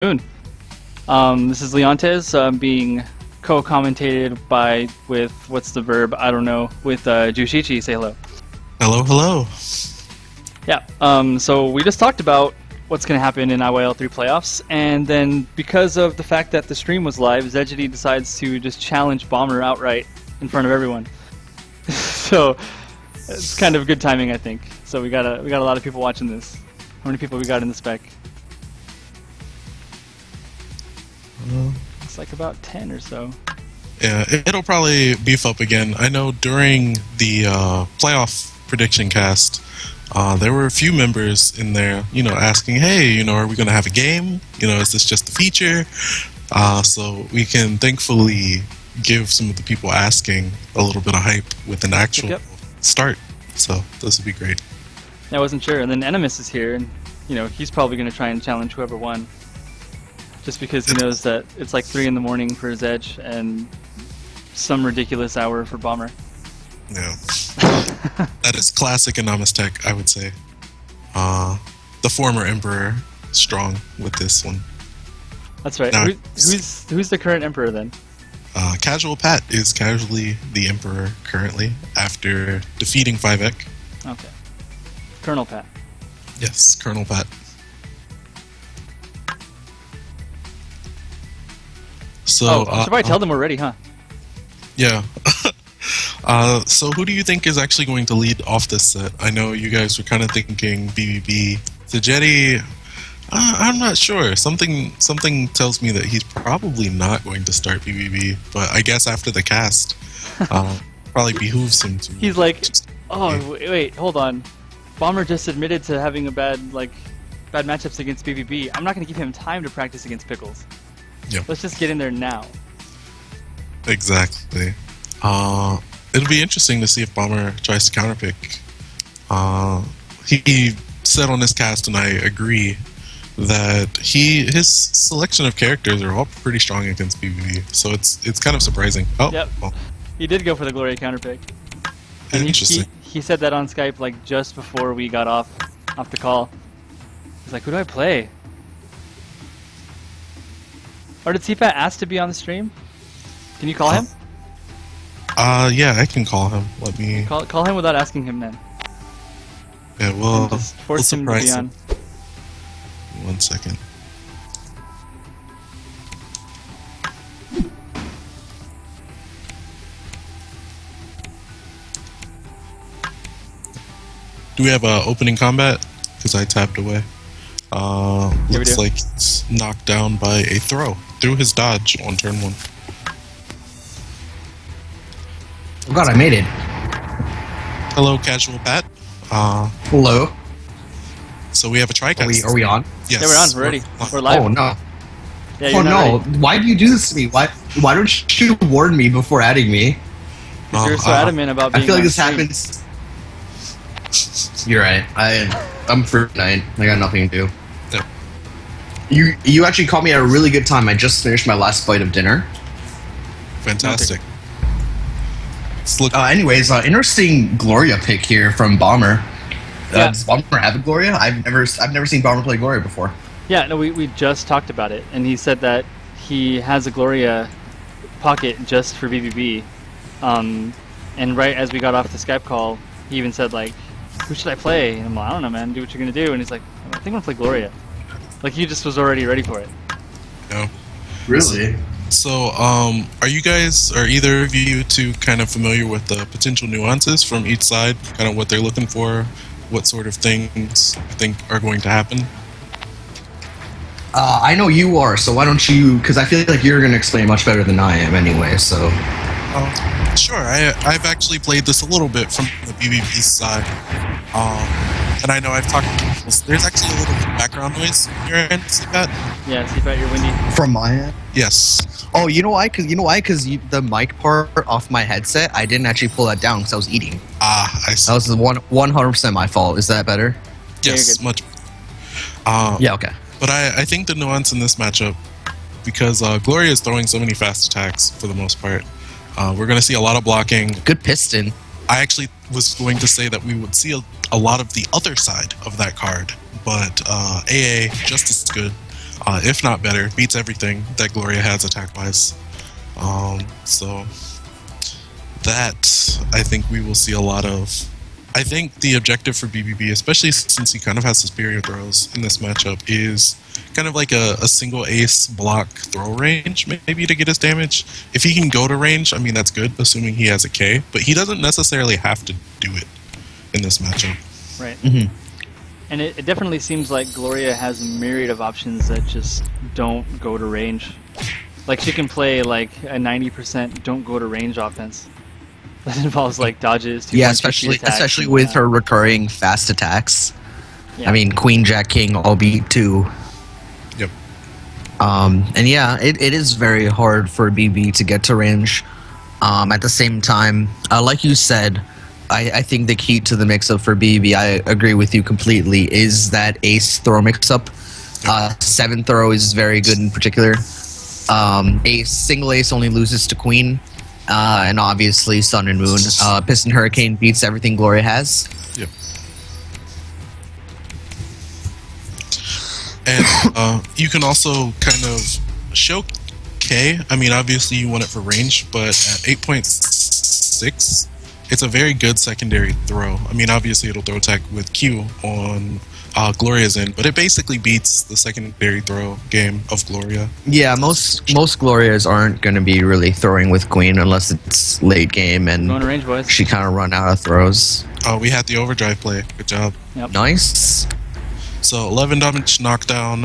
Moon. This is Leontes being co-commentated with what's the verb? I don't know. With Jushichi. Say hello. Hello, hello. Yeah. So we just talked about what's going to happen in IYL3 playoffs, and then because of the fact that the stream was live, Zejety decides to just challenge Bomber outright in front of everyone. So it's kind of good timing, I think. So we got a lot of people watching this. How many people we got in the spec? It's like about 10 or so. Yeah, it'll probably beef up again. I know during the playoff prediction cast, there were a few members in there, asking, hey, are we going to have a game? Is this just a feature? So we can thankfully give some of the people asking a little bit of hype with an actual start. So this would be great. I wasn't sure. And then Enemies is here, and he's probably going to try and challenge whoever won. Just because he knows that it's like 3 in the morning for Zedge and some ridiculous hour for Bomber. Yeah. That is classic Anonymous Tech, I would say. The former Emperor, strong with this one. That's right. Now, who's the current Emperor then? Casual Pat is casually the Emperor currently after defeating 5ek. Okay. Colonel Pat. Yes, Colonel Pat. So, I should probably tell them already, huh? Yeah. So who do you think is actually going to lead off this set? I know you guys were kind of thinking BBB. Zejety, I'm not sure. Something tells me that he's probably not going to start BBB, but I guess after the cast, probably behooves him to. He's like, oh wait, hold on. Bomber just admitted to having a bad matchups against BBB. I'm not going to give him time to practice against Pickles. Yeah. Let's just get in there now. Exactly. It'll be interesting to see if Bomber tries to counterpick. He said on this cast, and I agree, that his selection of characters are all pretty strong against BBB. So it's kind of surprising. Oh, yep. Well. He did go for the Gloria counterpick. And interesting. He said that on Skype like just before we got off the call. He's like, who do I play? Or did CPAT ask to be on the stream? Can you call him? Yeah, I can call him. Let me call him without asking him then. Yeah, well, just force him to be on. 1 second. Do we have opening combat? Because I tapped away. Looks like it's knocked down by a throw through his dodge on turn 1. Oh god, I made it. Hello, Casual Pat. Hello. So we have a TriCast. Are we on? Yes. Yeah, we're on. We're ready. We're live. Oh no. Yeah, oh no. Ready. Why do you do this to me? Why don't you warn me before adding me? Because you're so adamant about being I feel like this stream. happens. You're right. I'm free tonight. I got nothing to do. Yeah. You actually caught me at a really good time. I just finished my last bite of dinner. Fantastic. Anyways, interesting Gloria pick here from Bomber. Does Bomber have a Gloria? I've never seen Bomber play Gloria before. Yeah, no, we just talked about it, and he said that he has a Gloria pocket just for BBB. And right as we got off the Skype call, he even said like, "Who should I play?" And I'm like, "I don't know, man. Do what you're gonna do." And he's like, "I think I'm gonna play Gloria." Like he just was already ready for it. No. Really? So, are either of you two kind of familiar with the potential nuances from each side? Kind of what they're looking for, what sort of things I think are going to happen? I know you are, so why don't you, because I feel like you're going to explain much better than I am anyway, so... Sure, I've actually played this a little bit from the BBB side. And I know I've talked about this. There's actually a little bit of background noise on your end, CPAT. Yeah, CPAT, you're windy. From my end? Yes. Oh, you know why? Because the mic part off my headset, I didn't actually pull that down because I was eating. Ah, I see. That was 100% my fault. Is that better? Yes, much. Yeah, okay. But I think the nuance in this matchup, because Gloria is throwing so many fast attacks for the most part, we're going to see a lot of blocking. Good piston. I actually was going to say that we would see a lot of the other side of that card, but AA just as good. if not better, beats everything that Gloria has attack-wise. So that I think we will see a lot of. I think the objective for BBB, especially since he kind of has superior throws in this matchup, is kind of like a single ace block throw range, maybe to get his damage. If he can go to range, I mean, that's good, assuming he has a K, but he doesn't necessarily have to do it in this matchup. Right. And it definitely seems like Gloria has a myriad of options that just don't go to range. Like, she can play like a 90% don't go to range offense. That involves like dodges. Yeah, especially with her recurring fast attacks. Yeah. I mean, Queen, Jack, King, all beat too. Yep. And yeah, it is very hard for BB to get to range. At the same time, like you said, I think the key to the mix-up for BB, I agree with you completely, is that ace throw mix-up. 7 throw is very good in particular. Ace, single ace only loses to Queen. And obviously Sun and Moon. Piston Hurricane beats everything Gloria has. Yep. And you can also kind of show K. I mean, obviously you want it for range, but at 8.6, it's a very good secondary throw. I mean, obviously it'll throw attack with Q on Gloria's end, but it basically beats the secondary throw game of Gloria. Yeah, most Glorias aren't going to be really throwing with Queen unless it's late game and going to range, boys. She kind of run out of throws. We had the overdrive play. Good job. Yep. Nice. So 11 damage knockdown.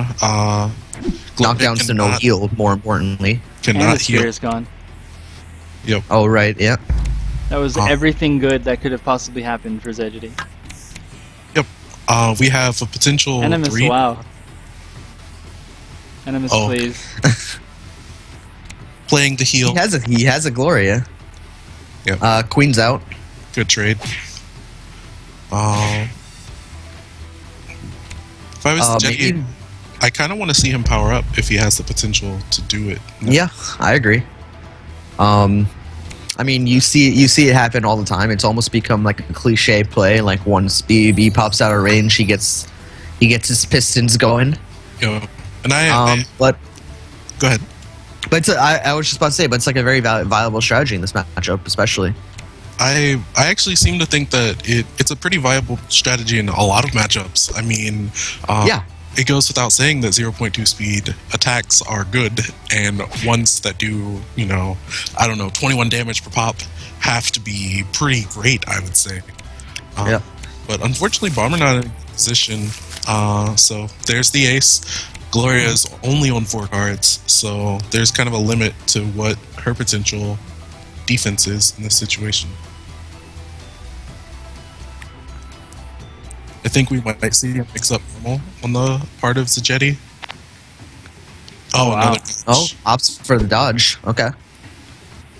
Knockdowns to no heal, more importantly. And the spear is gone. Yep. Oh, right, yeah. That was everything good that could have possibly happened for Zejety. Yep. We have a potential Animus, 3. wow. Animus, please. Playing the heal. He has a Gloria. Yep. Queen's out. Good trade. If I was Zejety, I kind of want to see him power up if he has the potential to do it. Yeah, I agree. I mean, you see it happen all the time. It's almost become like a cliche play. Like once BB pops out of range, he gets his pistons going. Yeah, and but go ahead. But I was just about to say, but it's like a very viable strategy in this matchup, especially. I actually seem to think that it's a pretty viable strategy in a lot of matchups. I mean, yeah. It goes without saying that 0.2 speed attacks are good, and ones that do, 21 damage per pop have to be pretty great, I would say. Yeah. But unfortunately, Bomber not in position, so there's the ace. Gloria is only on 4 cards, so there's kind of a limit to what her potential defense is in this situation. I think we might see a mix-up normal on the part of Zejety. Oh, wow. Oh, opts for the dodge. Okay.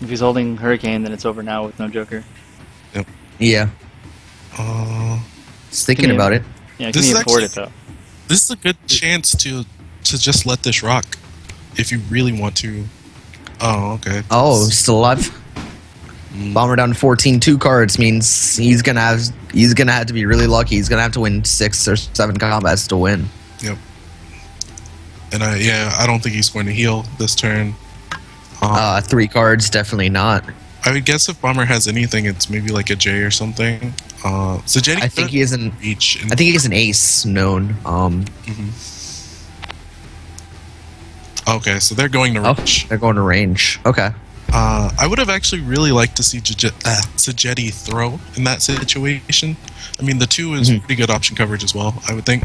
If he's holding Hurricane, then it's over now with no Joker. Yep. Yeah. Just thinking about it. Yeah, can you afford it, though? This is a good chance to just let this rock if you really want to. Oh, okay. Oh, still alive? Bomber down to 14, 2 cards means he's gonna have to be really lucky. He's gonna have to win 6 or 7 combats to win. Yep. And I don't think he's going to heal this turn. 3 cards, definitely not. I would guess if Bomber has anything, it's maybe like a J or something. Zejety, I think he is an I think he is an ace known. Okay, so they're going to range. They're going to range. Okay. I would have actually really liked to see Zejety throw in that situation. I mean, the 2 is pretty good option coverage as well, I would think.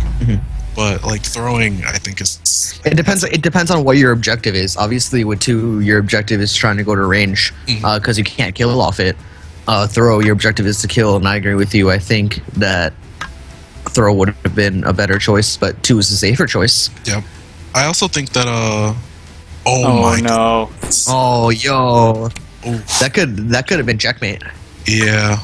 But like throwing, I think is. It depends on what your objective is. Obviously, with 2, your objective is trying to go to range because you can't kill off it. Throw, your objective is to kill, and I agree with you. I think that throw would have been a better choice, but 2 is a safer choice. Yep. I also think that Oh my no! God. Oh yo! Oof. That could have been checkmate. Yeah.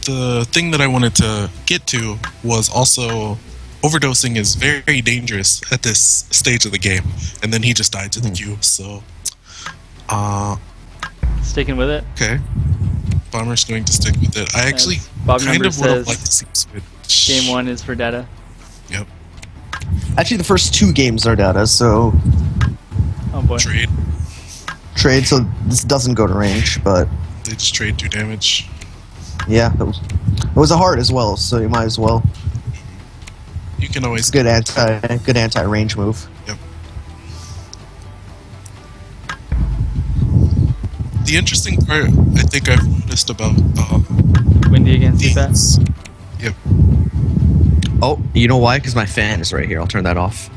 The thing that I wanted to get to was also overdosing is very dangerous at this stage of the game, and then he just died to the Q. So, sticking with it. Okay. Bomber's going to stick with it. I actually kind of would have liked to see switch. Game 1 is for data. Yep. Actually, the first 2 games are data, so Oh boy. trade. So this doesn't go to range, but They just trade 2 damage. yeah, it was a heart as well, so you might as well. You can always It's good anti range move. Yep. The interesting part I think I've noticed about Windy against that. these. Yep. Oh, you know why? Because my fan is right here. I'll turn that off.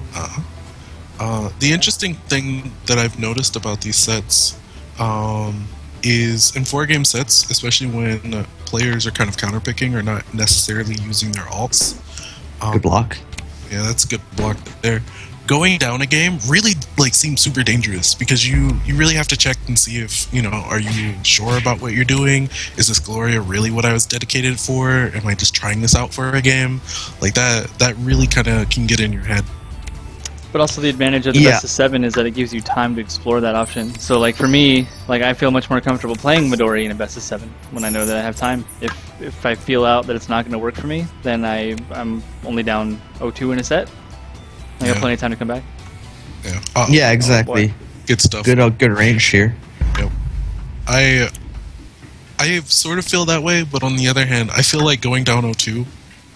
The interesting thing that I've noticed about these sets is in 4-game sets, especially when players are kind of counterpicking or not necessarily using their alts. Good block. Yeah, that's a good block there. Going down a game really seems super dangerous because you really have to check and see if, are you sure about what you're doing? Is this Gloria really what I was dedicated for? Am I just trying this out for a game? Like that really kind of can get in your head. But also the advantage of the best of 7 is that it gives you time to explore that option. So like for me, I feel much more comfortable playing Midori in a best of 7 when I know that I have time. If I feel out that it's not going to work for me, then I'm only down 0-2 in a set. I got plenty of time to come back. Yeah. Yeah, exactly. Good stuff. Good range here. Yep. I sort of feel that way, but on the other hand, I feel like going down 0-2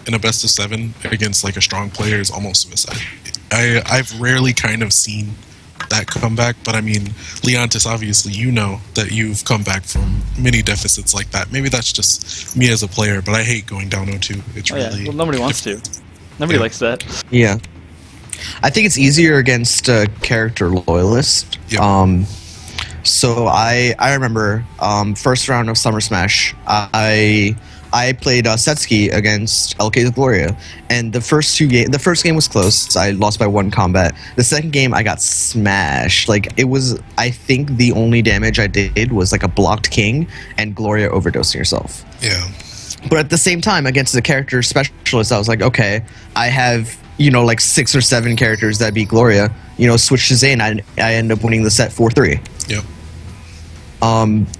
in a best of 7 against a strong player is almost suicide. I've rarely kind of seen that comeback, but I mean, Leontis, obviously that you've come back from many deficits like that. Maybe that's just me as a player, but I hate going down 0-2. It's really... Well, nobody wants to. Nobody likes that. Yeah. I think it's easier against a character loyalist. Yep. So I remember first round of Summer Smash, I played Setsuki against LK's Gloria, and the first game was close. I lost by 1 combat. The second game, I got smashed. It was, I think, the only damage I did was a blocked king and Gloria overdosing herself. Yeah. But at the same time, against the character specialist, I was like, okay, I have 6 or 7 characters that beat Gloria. Switch to Zane, I end up winning the set 4-3. Yep.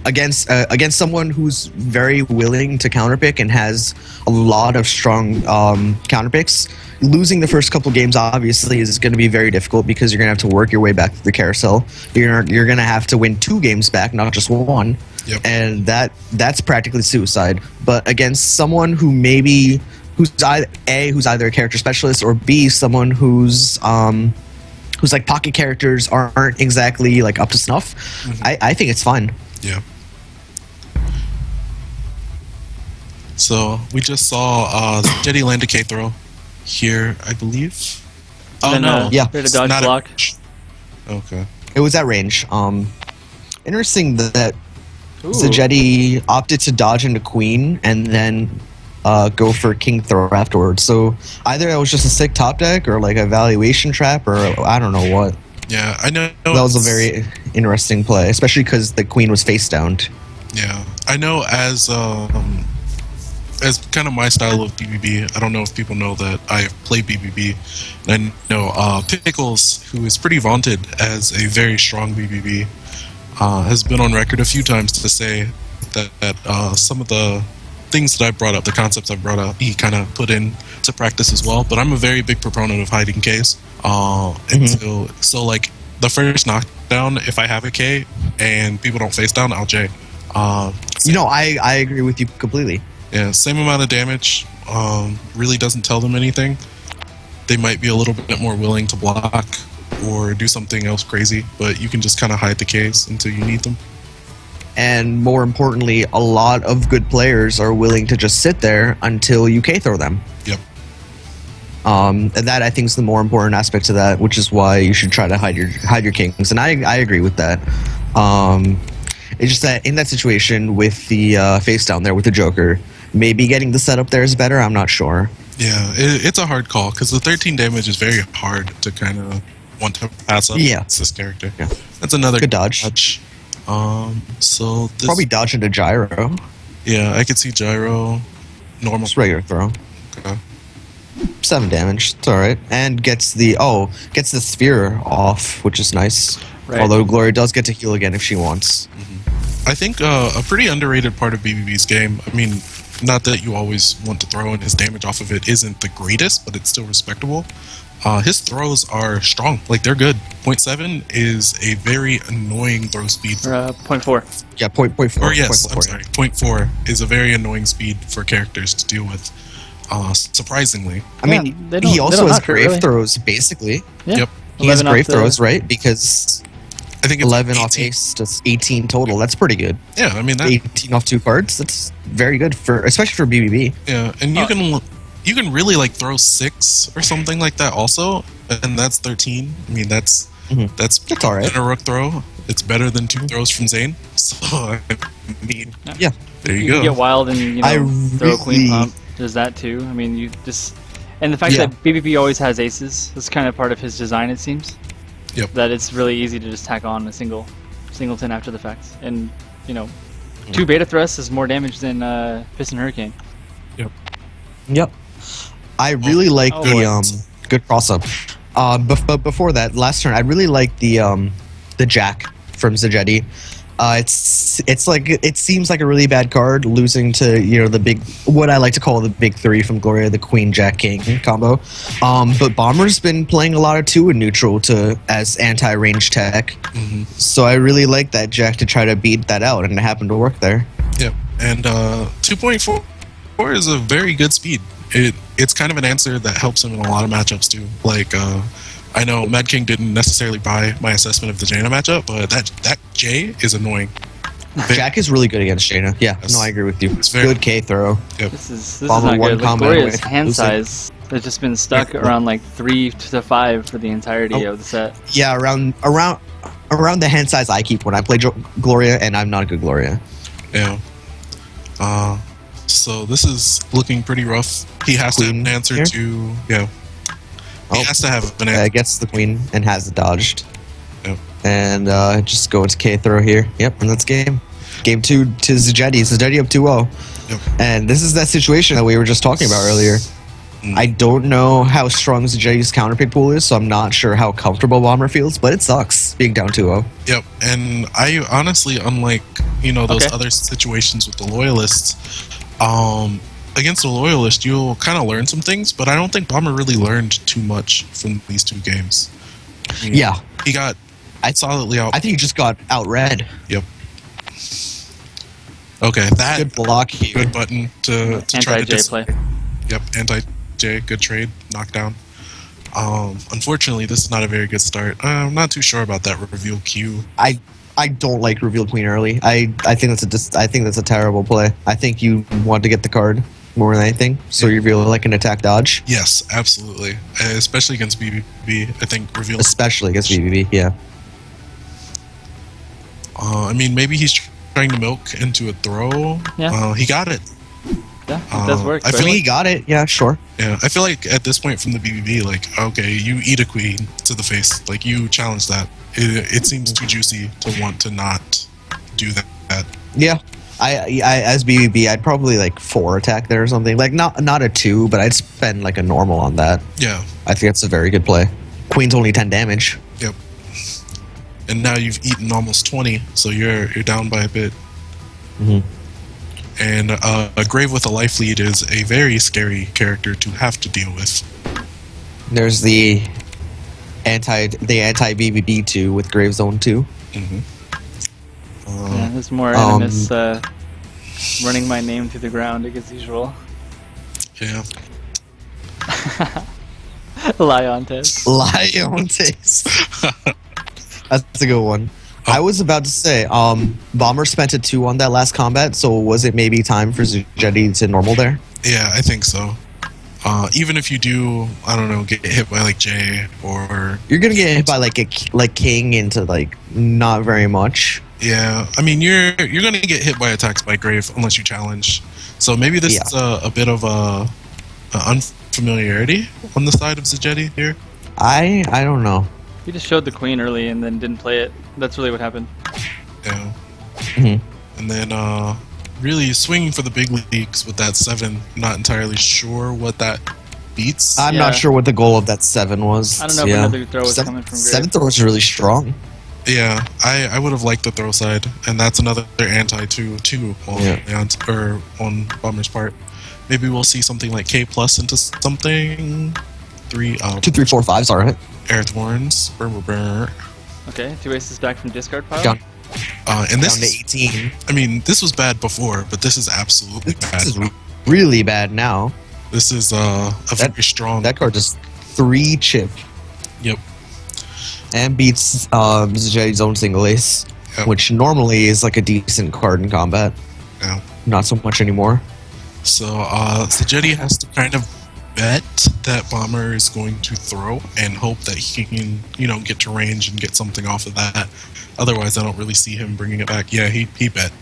Against someone who's very willing to counterpick and has a lot of strong counterpicks, losing the first couple games obviously is going to be very difficult because you're going to have to work your way back to the carousel. You're going to have to win 2 games back, not just 1. Yep. And that's practically suicide. But against someone who's either a character specialist, or B, someone whose pocket characters aren't exactly up to snuff, I think it's fun. Yeah. So we just saw Zejety land a K throw here, I believe. Oh no! Yeah, they had a dodge block. Okay. It was at range. Interesting that Zejety opted to dodge into Queen and then go for King throw afterwards. So either it was just a sick top deck or a valuation trap, or I don't know what. Yeah, I know. That was a very interesting play, especially because the Queen was face downed. Yeah, I know as kind of my style of BBB. I don't know if people know that I play BBB. And I know Pickles, who is pretty vaunted as a very strong BBB, has been on record a few times to say that some of the things that I brought up, the concepts I brought up, he kind of put in to practice as well. But I'm a very big proponent of hiding Ks. And so the first knockdown, if I have a K and people don't face down, I'll J. I agree with you completely. Yeah, same amount of damage. Really doesn't tell them anything. They might be a little bit more willing to block or do something else crazy, but you can just kind of hide the Ks until you need them. And more importantly, a lot of good players are willing to just sit there until you K throw them. Yep. And that, I think, is the more important aspect to that, which is why you should try to hide your kings. And I agree with that. It's just that in that situation with the face down there with the Joker, maybe getting the setup there is better. I'm not sure. Yeah, it's a hard call because the 13 damage is very hard to kind of want to pass up. Yeah, it's this character. Yeah. That's another good dodge. So this, probably dodge into gyro. Yeah, I could see gyro. Normal. Just regular throw. Okay. 7 damage. It's all right, and gets the sphere off, which is nice. Right. Although Gloria does get to heal again if she wants. I think a pretty underrated part of BBB's game. I mean, not that you always want to throw in his damage off of it isn't the greatest, but it's still respectable. his throws are strong. Like, they're good. 0.7 is a very annoying throw speed. 0.4. Yeah, point 4. Or yes, I'm sorry. 0.4 is a very annoying speed for characters to deal with. Surprisingly. I mean, he also has grave throws, basically. Yeah. Yep. He has grave throws, right? Because I think it's 11 off 18. ace, just 18 total. That's pretty good. Yeah, I mean, that, 18 off 2 cards. That's very good for, especially for BBB. yeah, and you can really like throw 6 or something like that also, and that's 13. I mean, that's all right. in a rook throw. It's better than 2 throws from Zane. So I mean, Yeah. there you You go. can get wild and throw a queen pump. There's that too. I mean, you just and the fact that BBB always has aces. That's kind of part of his design, it seems. Yep. That it's really easy to just tack on a singleton after the fact, and 2 beta thrusts is more damage than Piston Hurricane. Yep. I really like the good cross up. But before that, last turn, I really like the Jack from Zejety. It's like it seems like a really bad card, losing to the big, what I like to call the big 3 from Gloria, the Queen Jack King combo. But Bomber's been playing a lot of 2 in neutral as anti-range tech, so I really like that Jack to try to beat that out, and it happened to work there. Yep, and 2.4 is a very good speed. It's kind of an answer that helps him in a lot of matchups too. Like I know Mad King didn't necessarily buy my assessment of the Jaina matchup, but that J is annoying. Jack is really good against Jaina. Yeah, no, I agree with you. It's good K throw. Yep. This is not good. Like, Gloria's hand size has just been stuck around like 3 to 5 for the entirety of the set. Yeah, around the hand size I keep when I play Gloria, and I'm not a good Gloria. Yeah. So this is looking pretty rough. He has to have an answer here? to He has to have an answer. Gets the queen and has it dodged. Yep. And just go into K throw here. Yep, and that's game. Game 2 to Zejety. Zejety up 2-0. Yep. And this is that situation that we were just talking about earlier. I don't know how strong Zejety's counterpick pool is, so I'm not sure how comfortable Bomber feels, but it sucks being down 2-0. Yep, and I honestly, unlike those other situations with the Loyalists, against the Loyalist, you'll kind of learn some things, but I don't think Bomber really learned too much from these 2 games. Yeah. He got solidly out. I think he just got outread. Yep. Okay, that good block here. Good button to try to play. Yep, anti-J, good trade, knockdown. Unfortunately, this is not a very good start. I'm not too sure about that reveal Q. I don't like reveal queen early. I think that's a terrible play. I think you want to get the card more than anything, so you reveal like an attack dodge. Yes, absolutely. Especially against BBB, I think reveal. Especially against BBB, yeah. I mean, maybe he's trying to milk into a throw. Yeah. He got it. Yeah, it does work. I feel he got it. Yeah, sure. Yeah, I feel like at this point from the BBB, like, okay, you eat a queen to the face. Like, you challenge that. It seems too juicy to want to not do that. Yeah. I as BBB, I'd probably like 4 attack there or something. Like, not a 2, but I'd spend like a normal on that. Yeah. I think that's a very good play. Queen's only 10 damage. Yep. And now you've eaten almost 20, so you're down by a bit. And a Grave with a life lead is a very scary character to have to deal with. There's the anti BBB 2 with Grave Zone 2. Yeah, there's more enemies running my name through the ground as usual. Yeah. Leontes. That's a good one. I was about to say, Bomber spent a 2 on that last combat, so was it maybe time for Zejety to normal there? Yeah, I think so. Even if you do, I don't know, get hit by like J or... You're gonna get hit by like King into like not very much. Yeah, I mean, you're gonna get hit by attacks by Grave unless you challenge. So maybe this is a bit of a unfamiliarity on the side of Zejety here. I don't know. He just showed the queen early and then didn't play it. That's really what happened. Yeah. And then really swinging for the big leagues with that 7. Not entirely sure what that beats. I'm not sure what the goal of that 7 was. I don't know if another throw was coming from Grave. 7 throw is really strong. Yeah, I would have liked the throw side, and that's another anti too on Bomber's part. Maybe we'll see something like K plus into something. 3 2, 3, 4, 5's alright. Airthorns. Okay, 2 aces back from discard pile. Down, And this down to 18. I mean, this was bad before, but this is absolutely bad. This is really bad now. This is a very strong. That card just 3 chip. Yep. And beats Zejety's own single ace, Yep. which normally is like a decent card in combat. Yeah. Not so much anymore. So Zejety has to kind of bet that Bomber is going to throw and hope that he can, get to range and get something off of that. Otherwise, I don't really see him bringing it back. Yeah, he bet.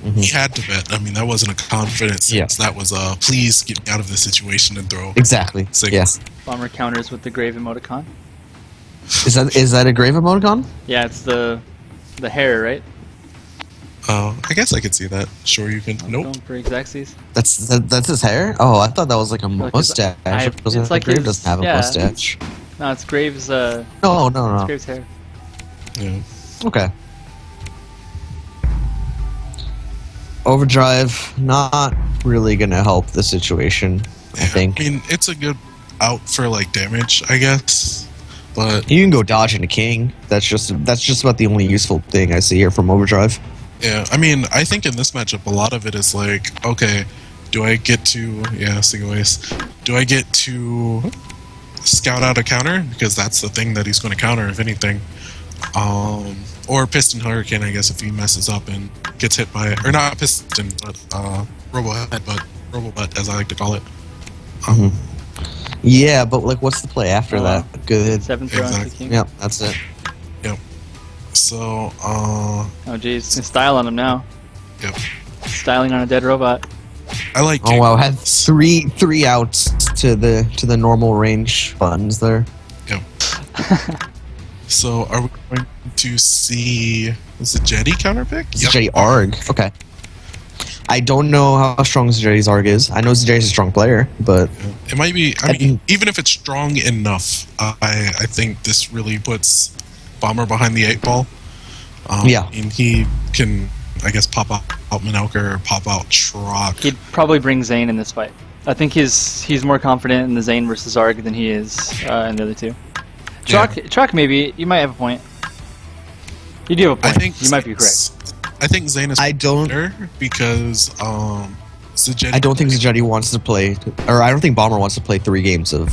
Mm-hmm. He had to bet. I mean, that wasn't a confidence. Yeah. That was please get me out of this situation and throw. Exactly. Signals. Yeah. Bomber counters with the grave emoticon. Is that a grave emoticon? Yeah, it's the hair, right? I guess I could see that. Sure, you can. Nope. Going for Xaxes. That's his hair? Oh, I thought that was like a 'cause mustache. it's like Grave his- doesn't have a yeah. mustache. No, it's Graves. No. It's Graves' hair. Yeah. Okay. Overdrive, not really gonna help the situation, I think. I mean, it's a good out for like damage, I guess. But You can go dodge into king. That's just about the only useful thing I see here from Overdrive. yeah, I mean, I think in this matchup, a lot of it is like, okay, do I get to single ace? Do I get to scout out a counter, because that's the thing that he's going to counter if anything, or Piston Hurricane, I guess, if he messes up and gets hit by, or not Piston, but Robo-Butt, as I like to call it. Yeah, but like, what's the play after that? Good. 7th throw into Exactly. king. Yep, that's it. So Oh jeez, style on him now. Yep. Styling on a dead robot. I like Oh wow, had games. three outs to the normal range buttons there. So are we going to see Zejety counterpick? Zejety Arg. Okay. I don't know how strong Zejety's Arg is. I know Zejety's a strong player, but It might be. I mean, even if it's strong enough, I think this really puts Bomber behind the 8-ball. Yeah. And he can, I guess, pop out Manelker or pop out Trock. He'd probably bring Zane in this fight. I think he's more confident in the Zane versus Arg than he is in the other two. Trock, maybe you might have a point. You do have a point. I think you might be correct. I think Zane is better because Zejety. I don't think Zejety wants to play, or I don't think Bomber wants to play 3 games of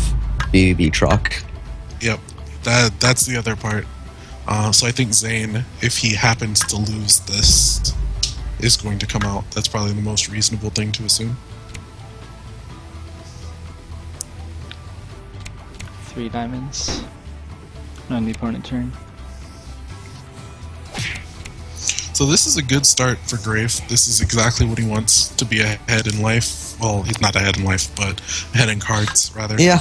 BB Truck. Yep, that's the other part. So I think Zane, if he happens to lose this, is going to come out. That's probably the most reasonable thing to assume. 3 diamonds on the opponent turn. So this is a good start for Grave. This is exactly what he wants to be ahead in life. Well, he's not ahead in life, but ahead in cards, rather. Yeah.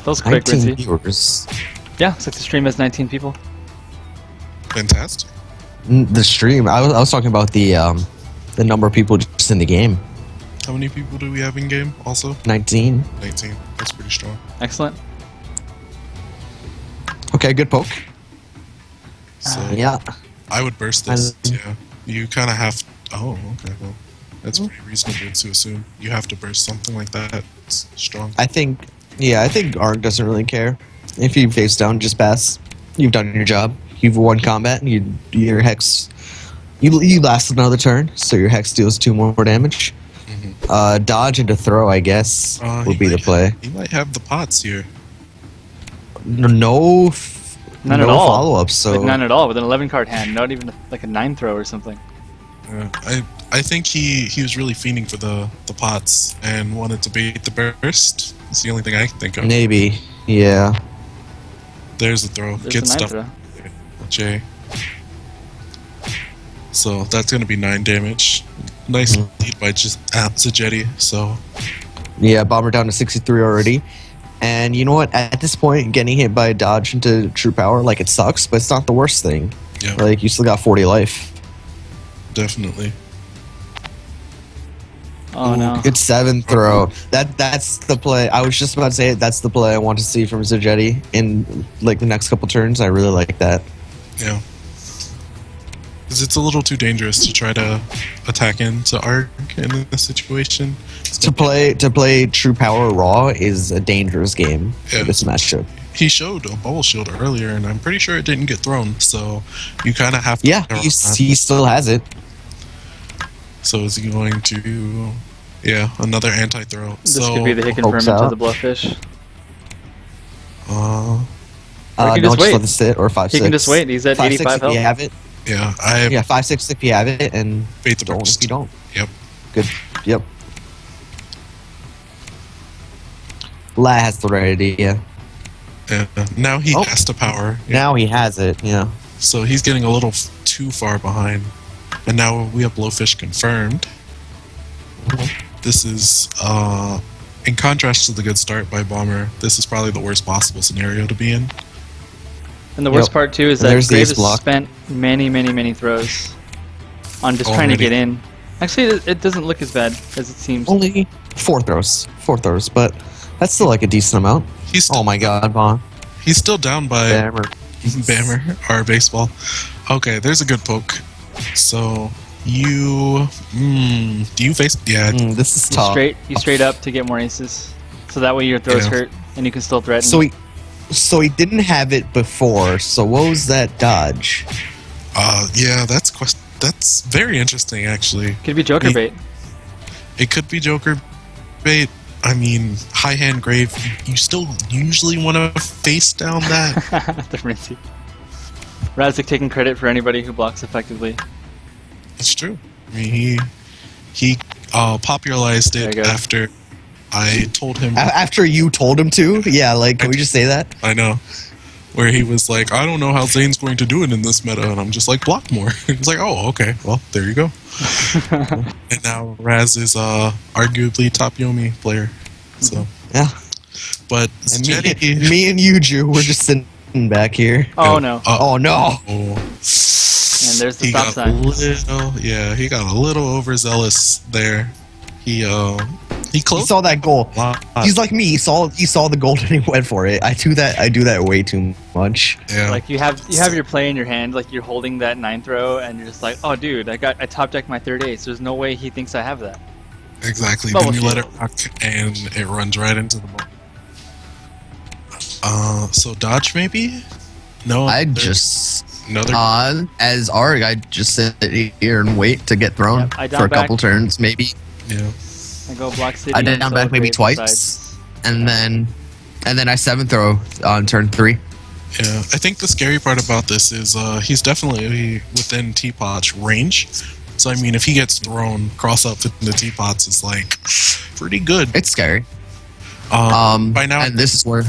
Those quick, 19 Ritzy. viewers. Yeah, looks like the stream has 19 people. Fantastic. The stream. I was talking about the number of people just in the game. How many people do we have in game also? 19. 19. That's pretty strong. Excellent. Okay, good poke. So Yeah. I would burst this. Yeah. You kind of have. Oh, okay. Well, that's pretty reasonable to assume. You have to burst something like that. It's strong. I think Arg doesn't really care. If you face down, just pass. You've done your job. You've won combat. And your hex. You last another turn, so your hex deals 2 more damage. Dodge into throw, I guess, would be the play. He might have the pots here. No None at all. follow-ups. So Like none at all with an 11 card hand. Not even like a 9 throw or something. I think he was really fiending for the pots and wanted to bait the burst. It's the only thing I can think of. maybe, yeah. There's the throw. There's Get the 9 stuff. throw. J. So that's going to be 9 damage. Nice lead by just Zejety. So Yeah, Bomber down to 63 already. And you know what? At this point, getting hit by a dodge into true power, like, it sucks, but it's not the worst thing. yeah, Like, you still got 40 life. definitely. Oh no. Good 7 throw. That's the play. I was just about to say it. That's the play I want to see from Zejety in, like, the next couple turns. I really like that. Yeah. Because it's a little too dangerous to try to attack into Arg in this situation. To play True Power Raw is a dangerous game Yeah. for this matchup. He showed a bubble shield earlier, and I'm pretty sure it didn't get thrown. So you kind of have to. Yeah, he still has it. So is he going to? Yeah, another anti-throw. This so, could be the Hicken hope Vermin so. to the Blufffish. Uh, Or he can No, just just wait. let it sit, or 5-6. He can just wait. He's at 5-6 85 if health. you have it. yeah, I Yeah, 5-6 if you have it, and Fate the don't burst. if you don't. Yep. Good. Yep. La has the right idea. Yeah. Now he Oh. has to power. Yeah. Now he has it. Yeah. So he's getting a little too far behind. And now we have Blowfish confirmed. This is, in contrast to the good start by Bomber, this is probably the worst possible scenario to be in. And the worst Yep. part too is And that there's the Graves ace has block. spent many throws on just trying to Already. get in. Actually, it doesn't look as bad as it seems. Only 4 throws. 4 throws, but that's still like a decent amount. He's still, Oh my god, Bon. he's still down by Bammer. Bammer, our baseball. Okay, there's a good poke. So you, do you face? Yeah, This is You tough. straight up to get more aces, so that way your throws Yeah. hurt and you can still threaten. So he didn't have it before. So what was that dodge? yeah, that's very interesting actually. Could be Joker He- bait. It could be Joker bait. I mean, high hand grave. You still usually want to face down that. The Rincy. Razik taking credit for anybody who blocks effectively. It's true. I mean, he popularized There it you go. after I told him. After you told him to? Yeah, like, can we just say that? I know. Where he was like, I don't know how Zane's going to do it in this meta, and I'm just like, block more. He's like, oh, okay, well, there you go. And now Raz is arguably top Yomi player. So, Yeah. but And Zejety- me and you, Drew, we're just sitting back here. Oh no. Oh no. And there's the he stop got sign. a little, yeah, he got a little overzealous there. He He closed saw that goal. a lot. He's like me. He saw the goal and he went for it. I do that way too much. Yeah. Like you have your play in your hand, like you're holding that 9 throw, and you're just like, oh dude, I top decked my 3rd ace. There's no way he thinks I have that. Exactly. Bubble Then you let it shield. rock, and it runs right into the ball. So dodge maybe? No. I there's just another. as Arg, I just sit here and wait to get thrown Yep, I down for a back. couple turns, maybe, Yeah. I go block city. I did until down back maybe Graves twice. decides. and then I 7 throw on turn 3. Yeah. I think the scary part about this is he's definitely within teapot range. So I mean, if he gets thrown cross up into teapots, is like pretty good. It's scary. By now, and this is where.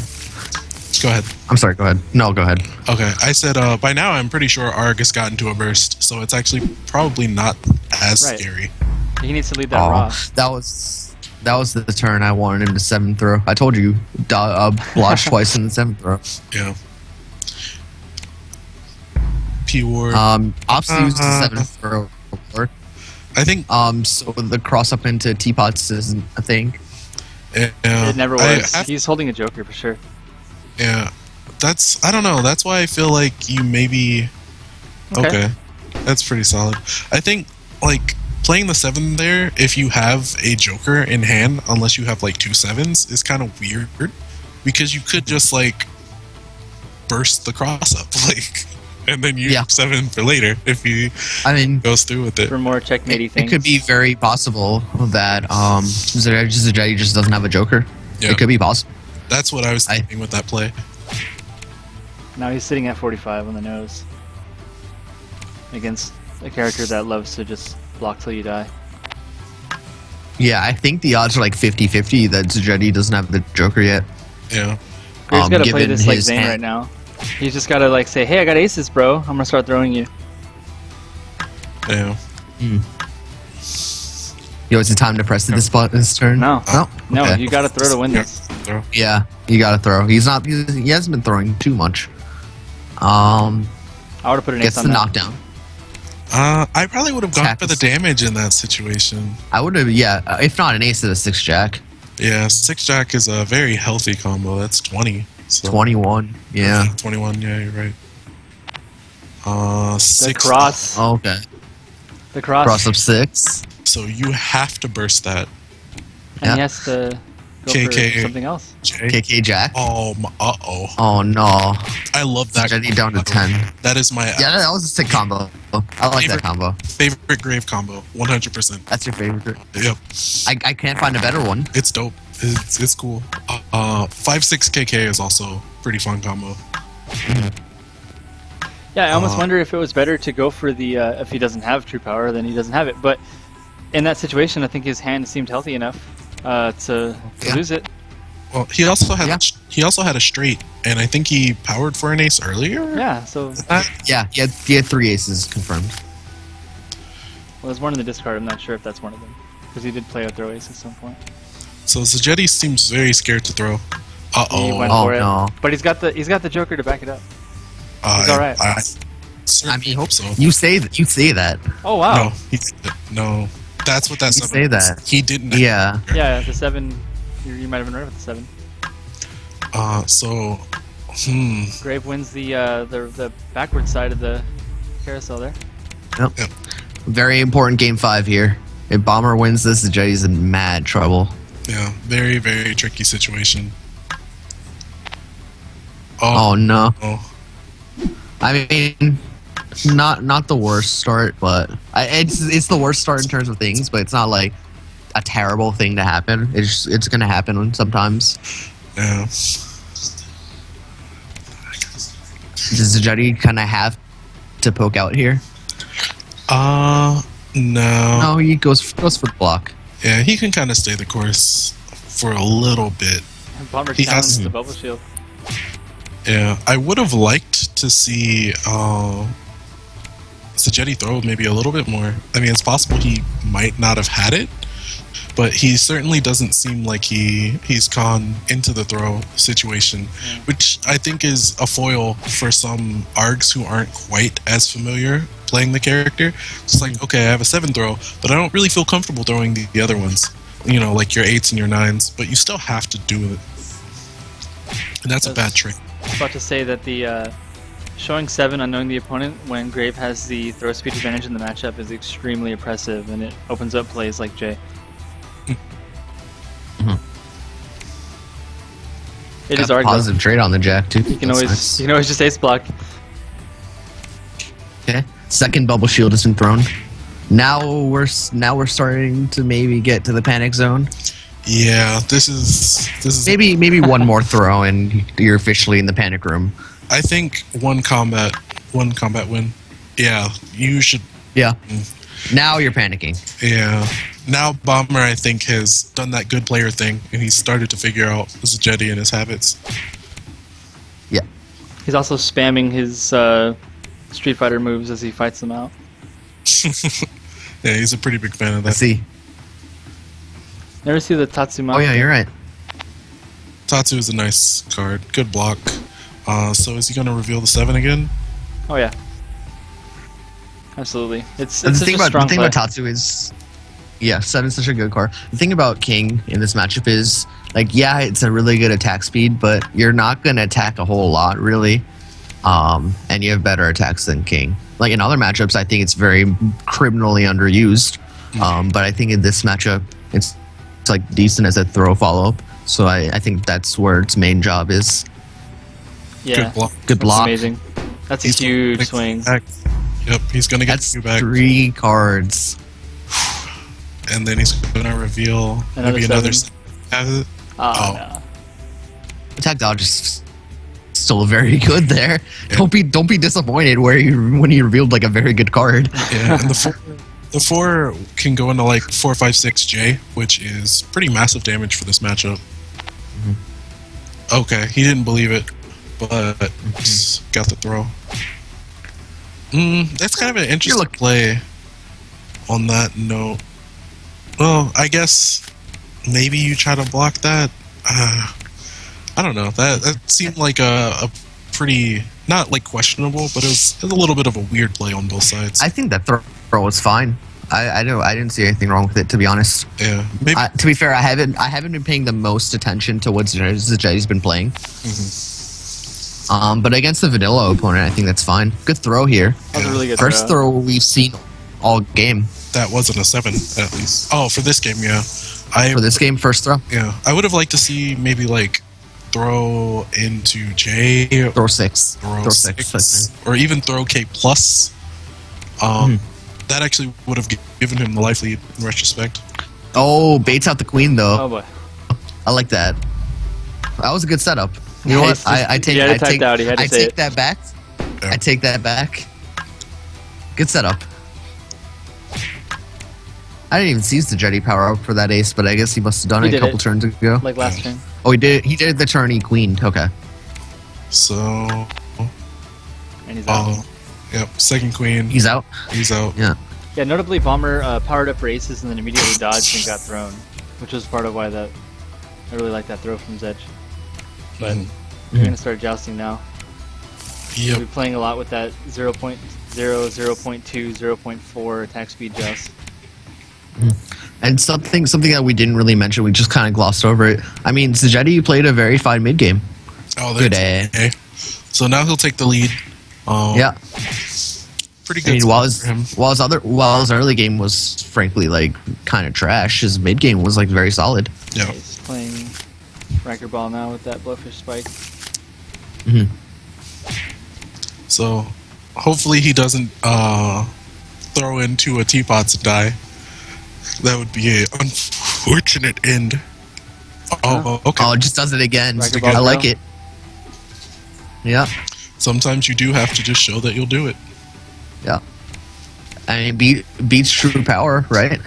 go ahead. I'm sorry. Go ahead. No, go ahead. Okay, I said by now I'm pretty sure Arg has gotten to a burst, so it's actually probably not as Right. scary. He needs to lead that raw. That was the turn I wanted him to 7 throw. I told you, blotch twice in the 7th throw. Yeah. P Ward. Ops used the 7th throw. I think. So the cross up into teapots isn't a thing. Yeah, It never I- was. He's holding a Joker for sure. Yeah, I don't know. That's why I feel like you maybe. Okay. That's pretty solid. I think like playing the 7 there, if you have a Joker in hand, unless you have like 2 7s, is kind of weird because you could just like burst the cross up like, and then use 7 for later if he I mean, goes through with it. For more checkmatey it things. could be very possible that Zejety just doesn't have a Joker. Yeah. It could be possible. That's what I was thinking with that play. Now he's sitting at 45 on the nose against a character that loves to just block till you die. Yeah, I think the odds are like 50-50 that Zejety doesn't have the Joker yet. Yeah. He's got to play given this like his Zane hand- right now. He's just got to like say, hey, I got aces, bro. I'm going to start throwing you. Yeah. Yo, is it time to press this button this turn? No. No, Okay. you got to throw to win this. Throw. Yeah, you gotta throw. He hasn't been throwing too much. I would have put an ace Gets on the that. knockdown. I probably would have gone Attack for the is- damage in that situation. I would have, if not an ace of the 6-jack. Yeah, 6-jack is a very healthy combo. That's 20. So 21, yeah. 21, yeah, you're right. The Six. cross. Oh, okay. The cross. Cross of 6. So you have to burst that. And he has to go KK. for something else. Jay. KK Jack. Oh, uh-oh. Oh no. I love that. Zejety down to 10. That is my Yeah, that was a sick combo. I like that combo. favorite grave combo. 100%. That's your favorite. Yep. I can't find a better one. It's dope. It's cool. 5-6 KK is also pretty fun combo. Yeah, I almost wonder if it was better to go for the if he doesn't have true power, then he doesn't have it. But in that situation, I think his hand seemed healthy enough to lose it. Well, he also had a straight, and I think he powered for an ace earlier. Yeah, so Yeah, he had 3 aces confirmed. well, there's one in the discard. I'm not sure if that's one of them because he did play a throw ace at some point. So Zejety seems very scared to throw. He went Oh, for it, no. but he's got the Joker to back it up. He's all right. I I mean, hope so. You say that. Oh wow. No, no. That's what that You 7 say was. that. He didn't. Yeah. Yeah, the 7. You might have been right with the 7. So, Grave wins the backward side of the carousel there. Yep. Yep. Very important game 5 here. If Bomber wins this, the Jety's in mad trouble. Yeah, very, very tricky situation. Oh no. Oh. I mean, not the worst start, but it's the worst start in terms of things. But it's not like a terrible thing to happen. It's gonna happen sometimes. Yeah. Does the Jety kind of have to poke out here? No. No, he goes for the block. Yeah, he can kind of stay the course for a little bit. And Bomber He challenged has- the bubble shield. Yeah, I would have liked to see Zejety throw maybe a little bit more. I mean, it's possible he might not have had it, but he certainly doesn't seem like he's gone into the throw situation, which I think is a foil for some ARGs who aren't quite as familiar playing the character. It's like, okay, I have a 7 throw, but I don't really feel comfortable throwing the other ones. You know, like your 8s and your 9s, but you still have to do it. And that's a bad trick. I was about to say that the showing 7 unknowing the opponent when Grave has the throw speed advantage in the matchup is extremely oppressive, and it opens up plays like Jay. It is Got a arguable. positive trade on the Jack too. You can always just ace block. Okay. Second bubble shield has been thrown. Now we're starting to maybe get to the panic zone. Yeah, this is Maybe one more throw and you're officially in the panic room. I think one combat win. Yeah, you should. Yeah. Now you're panicking. Yeah. Now Bomber, I think, has done that good player thing, and he's started to figure out Zejety and his habits. Yeah. He's also spamming his Street Fighter moves as he fights them out. Yeah, he's a pretty big fan of that. Let's see. Never see the Tatsumaki. Oh yeah, you're right. Tatsu is a nice card. Good block. So is he going to reveal the 7 again? Oh yeah. Absolutely. It's The such thing a about strong play. Tatsu is, yeah, 7's such a good card. The thing about King in this matchup is, like, yeah, it's a really good attack speed, but you're not gonna attack a whole lot, really. And you have better attacks than King. Like in other matchups, I think it's very criminally underused. But I think in this matchup, it's like decent as a throw follow up. So I think that's where its main job is. Yeah. Good block. Good That's block. amazing. That's a He's huge gonna swing. get back. Yep, he's going to get That's you back. 3 cards. And then he's going to reveal Another maybe another 7. 7. Oh, Oh. no. Attack dodge is still very good there. Yeah. Don't be disappointed when you revealed like a very good card. Yeah, and the 4 can go into like 4-5-6 which is pretty massive damage for this matchup. Okay, he didn't believe it, but got the throw. That's kind of an interesting play on that note. Well, I guess maybe you try to block that. I don't know. That seemed like a pretty, not like questionable, but it was a little bit of a weird play on both sides. I think that throw was fine. I didn't see anything wrong with it, to be honest. Yeah, maybe. To be fair, I haven't been paying the most attention to what Zejety's been playing. But against the vanilla opponent, I think that's fine. Good throw here. That was a really good First throw we've seen all game. That wasn't a 7, at least. Oh, for this game, yeah. For this game, first throw? Yeah. I would have liked to see maybe, like, throw into J. Throw 6. Throw 6. Or even throw K+. That actually would have given him the life lead in retrospect. Oh, baits out the queen, though. Oh, boy. I like that. That was a good setup. You know what? I take that back. Yeah. I take that back. Good setup. I didn't even see Zejety power up for that ace, but I guess he must have done it a couple turns ago. Like last turn. Oh, he did. He did the turn he queened. Okay. So. And he's out. Yep. Second queen. He's out. He's out. Yeah. Yeah. Notably, Bomber powered up for aces and then immediately dodged and got thrown, which was part of why that. I really like that throw from Zej. But we're gonna start jousting now. Yep. We'll be playing a lot with that 0.0, 0.2, 0.4 attack speed joust. And something that we didn't really mention, we just kind of glossed over it. I mean, Zejety played a very fine mid game. Oh, good A. Okay. So now he'll take the lead. Yeah. Pretty good. I mean, for him. while his early game was frankly like kind of trash, his mid game was like very solid. Yeah. He's playing Riker Ball now with that blowfish spike. So hopefully he doesn't throw into a teapot and die. That would be an unfortunate end. Oh, okay. Oh, it just does it again. Riker I Ball like now. it. Yeah. Sometimes you do have to just show that you'll do it. Yeah. I mean, beats true power, right?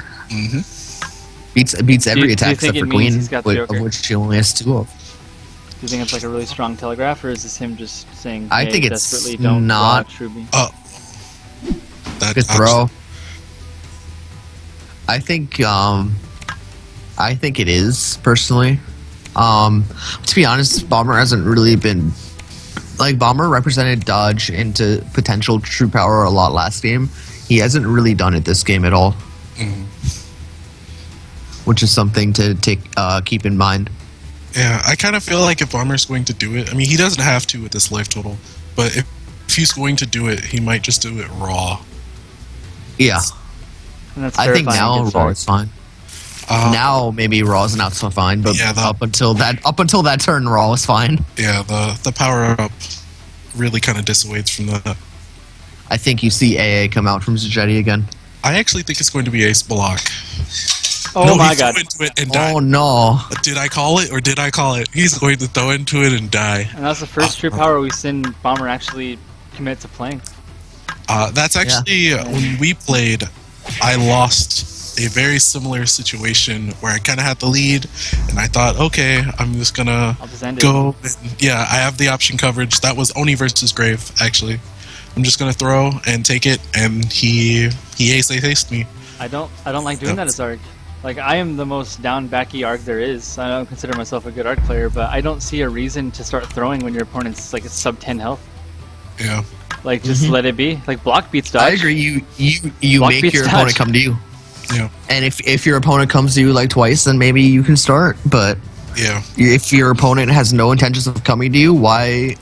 Beats every do you attack think except it for means queen, he's got the of Joker? which he only has 2 of. Do you think it's like a really strong telegraph, or is this him just saying, I hey, think it's desperately don't not- watch Ruby? That Good throw. I think it is, personally. To be honest, Bomber hasn't really been... Like, Bomber represented dodge into potential true power a lot last game. He hasn't really done it this game at all. Which is something to keep in mind. Yeah, I kind of feel like if Bomber's going to do it, I mean, he doesn't have to with this life total, but if he's going to do it, he might just do it raw. Yeah. And that's I think terrifying now against Raw Arc. is fine. Now maybe Raw's not so fine, but Yeah, up until that turn, Raw was fine. Yeah, the power up really kind of dissuades from that. I think you see AA come out from Zejety again. I actually think it's going to be Ace Block. Oh No, my he god. threw into it and died. Oh no! Did I call it or did I call it? He's going to throw into it and die. And that's the first true power we've seen Bomber actually commit to playing. That's actually when we played, I lost a very similar situation where I kind of had the lead, and I thought, okay, I'm just gonna I'll just end it. go. Yeah, I have the option coverage. That was Oni versus Grave, actually. I'm just gonna throw and take it, and he aced me. I don't like doing that as Arc. Like, I am the most down backy Arc there is. I don't consider myself a good Arc player, but I don't see a reason to start throwing when your opponent's like sub 10 health. Yeah. Like, just let it be. Like, block beats dodge. I agree. You Block make beats your dodge. opponent come to you, Yeah. and if your opponent comes to you like twice, then maybe you can start. But Yeah. if your opponent has no intentions of coming to you, why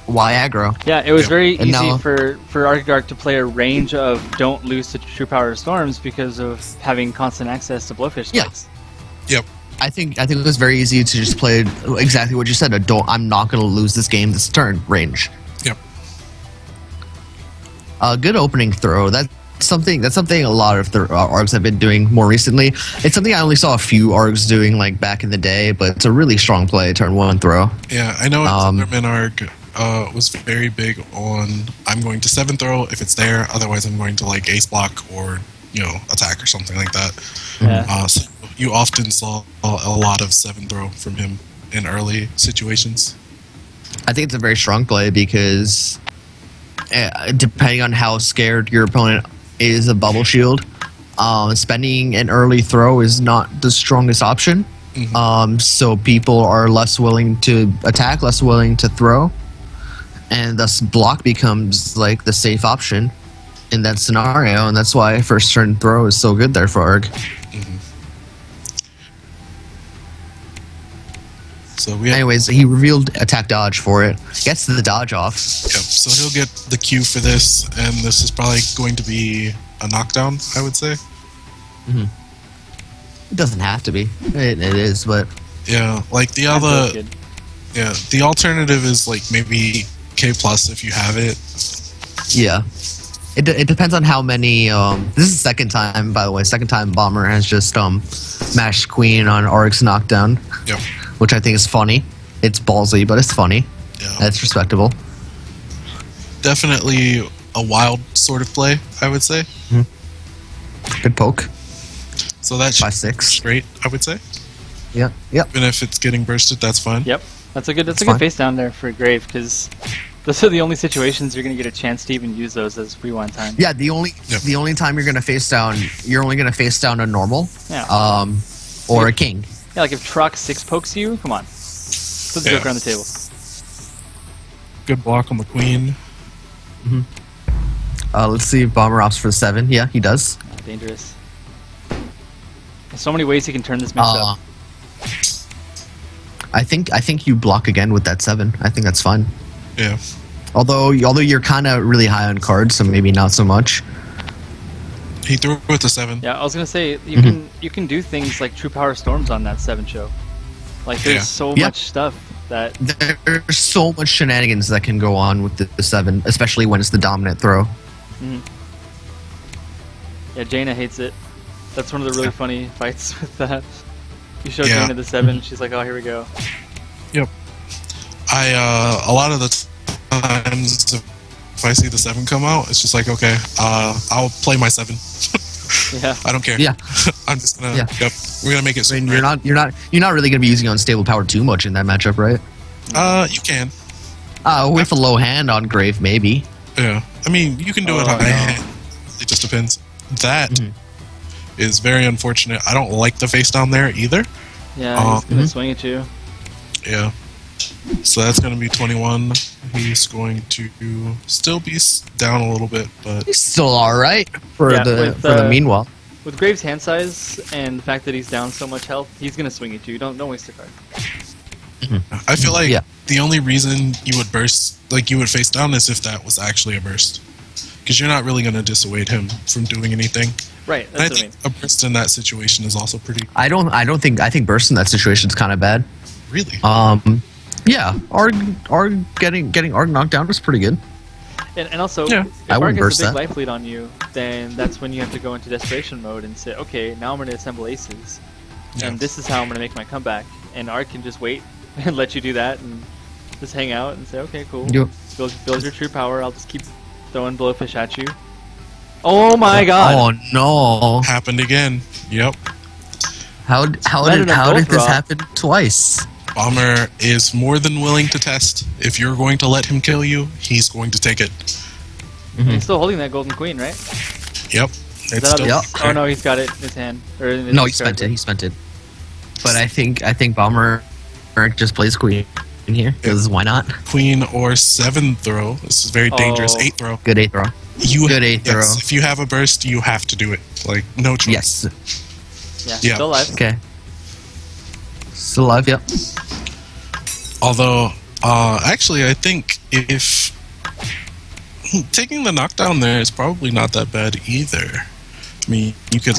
aggro? Yeah, it was Yeah. very And easy now- for Arc to play a range of don't lose to True Power Storms because of having constant access to Blowfish Yeah. spikes. Yep. I think it was very easy to just play exactly what you said. I'm not going to lose this game this turn range. Yep. Good opening throw. That's something a lot of ARGs have been doing more recently. It's something I only saw a few ARGs doing like back in the day, but it's a really strong play. Turn 1 throw. Yeah, I know Zimmerman arc was very big on I'm going to 7 throw if it's there, otherwise I'm going to like ace block or attack or something like that. Yeah. So you often saw a lot of 7 throw from him in early situations. I think it's a very strong play because depending on how scared your opponent is of bubble shield, spending an early throw is not the strongest option. So people are less willing to attack, less willing to throw, and thus block becomes like the safe option in that scenario, and that's why first turn throw is so good there for ARG. So we have, Anyways, he revealed attack dodge for it. Gets the dodge off. yep, so he'll get the Q for this, and this is probably going to be a knockdown, I would say. It doesn't have to be. It is, but Yeah, like the That's other, good. yeah, the alternative is like maybe K plus if you have it. yeah. It depends on how many. This is the second time, by the way. Second time Bomber has just mashed Queen on Arc's knockdown, Yep. which I think is funny. It's ballsy, but it's funny. Yeah. That's respectable. Definitely a wild sort of play, I would say. Good poke. So that's 5-6. straight, I would say. Yep. Yep. Even if it's getting bursted, that's fine. Yep, that's a good fine. face down there for Grave, because those are the only situations you're gonna get a chance to even use those as rewind time. Yeah. The only time you're gonna face down, you're only gonna face down a normal, Yeah. or a king. Yeah, like if Trox 6 pokes you, come on, put the Yeah. Joker on the table. Good block on the Queen. Let's see if Bomber opts for the 7. Yeah, he does. Dangerous. There's so many ways he can turn this mix up. I think you block again with that 7. I think that's fine. Yeah. Although you're kind of really high on cards, so maybe not so much. He threw it with the 7. Yeah, I was gonna say you can do things like True Power Storms on that 7 show. Like there's Yeah. so Yeah. much stuff that There's so much shenanigans that can go on with the 7, especially when it's the dominant throw. yeah, Jaina hates it. That's one of the really funny fights with that. You show Yeah. Jaina the 7, she's like, oh, here we go. Yep. A lot of the times if I see the 7 come out, it's just like, okay, I'll play my 7. Yeah. I don't care. Yeah. I'm just gonna. Yeah. Yep. We're gonna make it. I mean, super you're not really gonna be using unstable power too much in that matchup, right? You can. With a low hand on Grave, maybe. Yeah. I mean, you can do it Oh, high no. hand. It just depends. That is very unfortunate. I don't like the face down there either. Yeah, he's gonna swing at you. Yeah. So that's gonna be 21. He's going to still be down a little bit, but He's still all right for Yeah, the with, for the meanwhile. With Graves' hand size and the fact that he's down so much health, he's gonna swing at you. Don't waste a card. I feel like Yeah. the only reason you would burst, like you would face down, is if that was actually a burst. Because you're not really going to dissuade him from doing anything. Right, And I that's what I mean. think a burst in that situation is also pretty. I think burst in that situation is kind of bad. Really? Yeah, Arg getting Arg knocked down was pretty good. And also, Yeah. if I Arg wouldn't gets burst a big that. life lead on you, then that's when you have to go into desperation mode and say, okay, now I'm going to assemble aces. Yeah. And this is how I'm going to make my comeback. And Arg can just wait and let you do that and just hang out and say, okay, cool. Yep. Build your true power. I'll just keep throwing blowfish at you. Oh my god! Oh no! Happened again. Yep. How Letting did them both this rock. happen twice? Bomber is more than willing to test. If you're going to let him kill you, he's going to take it. He's still holding that golden queen, right? Yep. Is It's that still Yep. Oh no, he's got it in his hand. Or in his No, he discard. spent it. He spent it. But I think Bomber just plays queen in here because why not? Queen or 7 throw. This is very dangerous. Oh. 8 throw. Good 8 throw. You Good 8 throw. Yes, if you have a burst, you have to do it. Like, no choice. Yes. Yeah, Yeah. still alive. Okay. Still alive. Yep. Although, actually, I think if taking the knockdown there is probably not that bad either. I mean, you could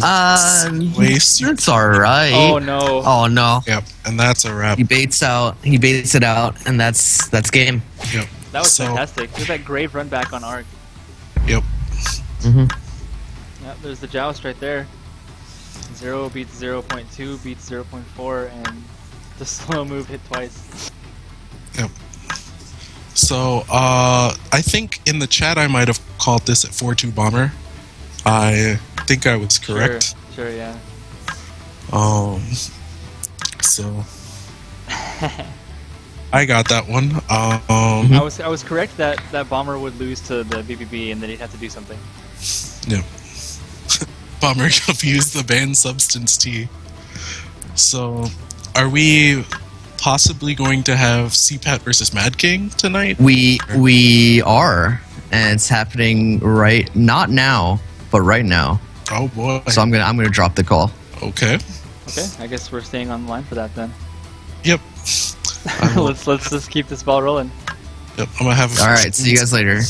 waste. It's all right. Oh no. Oh no. Yep, and that's a wrap. He baits it out, and that's game. Yep. That was So- fantastic. Look at that grave run back on Arg. Yep. Yeah, there's the joust right there. 0 beats 0.2 beats 0.4, and the slow move hit twice. Yep. So, I think in the chat I might have called this at 4-2 Bomber. I think I was correct. Sure, yeah. So I got that one. I was correct that Bomber would lose to the BBB and then he'd have to do something. Yeah. Bomber abused the banned substance T. So, are we possibly going to have CPAT versus Mad King tonight? We are, and it's happening not now, but right now. Oh boy. So I'm gonna drop the call. Okay. Okay, I guess we're staying on the line for that then. Yep. I will. let's just keep this ball rolling. Yep, I'm gonna have. All right, see you guys later.